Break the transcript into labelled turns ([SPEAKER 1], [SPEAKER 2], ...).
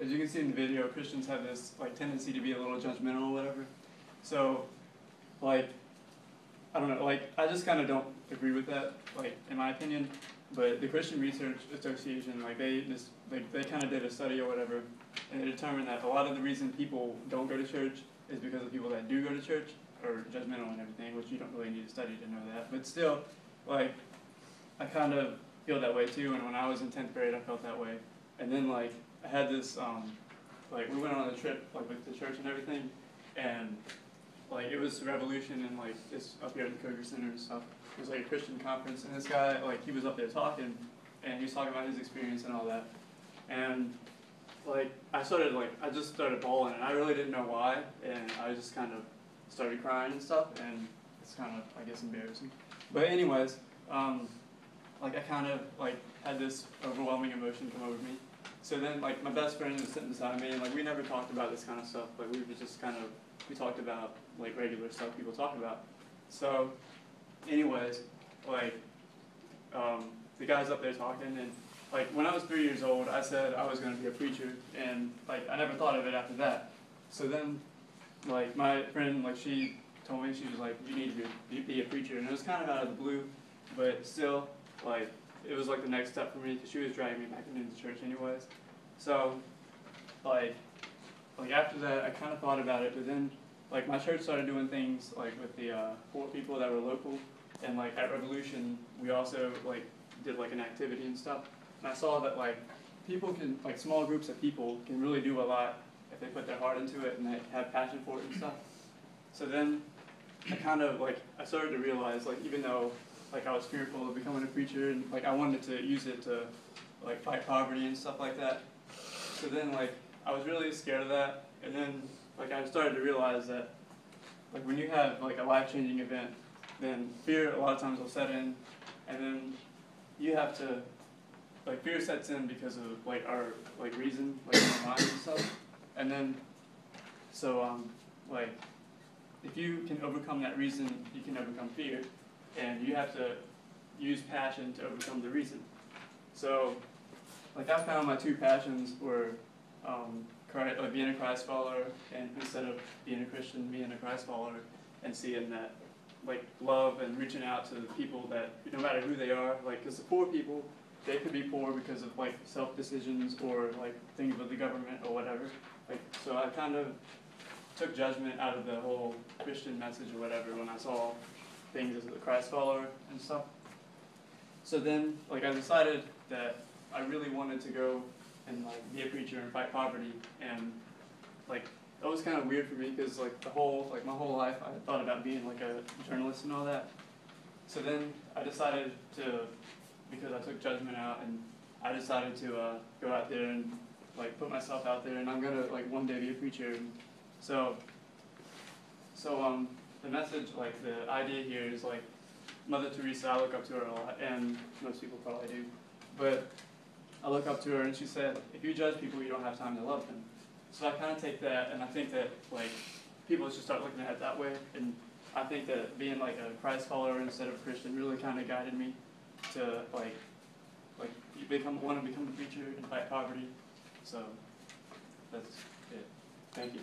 [SPEAKER 1] as you can see in the video, Christians have this like tendency to be a little judgmental or whatever. So, like, I don't know, like, I just kind of don't agree with that, like, in my opinion. But the Christian Research Association, like, they kind of did a study or whatever, and they determined that a lot of the reason people don't go to church is because of people that do go to church are judgmental and everything, which you don't really need to study to know that. But still, like, I kind of feel that way too, and when I was in 10th grade, I felt that way. And then, like, I had this, like, we went on a trip, like, with the church and everything, and like, it was Revolution and like this up here at the Kroger Center and stuff. It was like a Christian conference, and this guy, like, he was up there talking, and he was talking about his experience and all that. And like, I just started bawling, and I really didn't know why, and I just kind of started crying and stuff, and it's kind of, I guess, embarrassing. But anyways, like, I kind of like had this overwhelming emotion come over me. So then, like, my best friend was sitting beside me, and like, we never talked about this kind of stuff. Like, we were just kind of, we talked about like regular stuff people talk about. So, anyways, like, the guy's up there talking, and like, when I was 3 years old, I said I was going to be a preacher, and like, I never thought of it after that. So then, like, my friend, like, she told me, she was like, you need to be a preacher, and it was kind of out of the blue, but still, like, it was like the next step for me, because she was dragging me back into the church anyways. So, like after that, I kind of thought about it, but then, like, my church started doing things, like, with the poor people that were local, and like, at Revolution, we also, like, did like an activity and stuff, and I saw that, like, people can, like, small groups of people can really do a lot if they put their heart into it and they have passion for it and stuff. So then, I kind of, like, I started to realize, like, even though, like, I was fearful of becoming a preacher, and like, I wanted to use it to, like, fight poverty and stuff like that. So then, like, I was really scared of that, and then, like, I started to realize that, like, when you have, like, a life-changing event, then fear a lot of times will set in, and then you have to, like, fear sets in because of, like, our, like, reason, like, in our mind and stuff, and then, so, like, if you can overcome that reason, you can overcome fear, and you have to use passion to overcome the reason. So, like, I found my two passions were like being a Christ follower, and instead of being a Christian, being a Christ follower, and seeing that, like, love and reaching out to the people that, no matter who they are, like, because the poor people, they could be poor because of, like, self-decisions or, like, things with the government or whatever. Like, so I kind of took judgment out of the whole Christian message or whatever when I saw things as a Christ follower and stuff. So then, like, I decided that I really wanted to go and, like, be a preacher and fight poverty, and, like, that was kind of weird for me because, like, my whole life I thought about being, like, a journalist and all that. So then I decided to, because I took judgment out, and I decided to go out there and, like, put myself out there, and I'm gonna, like, one day be a preacher. And so the message, like, the idea here is, like, Mother Teresa, I look up to her a lot, and most people probably do, but I look up to her, and she said, if you judge people, you don't have time to love them. So I kind of take that, and I think that, like, people should start looking at it that way, and I think that being, like, a Christ follower instead of a Christian really kind of guided me to, like you want to become a preacher and fight poverty. So that's it. Thank you.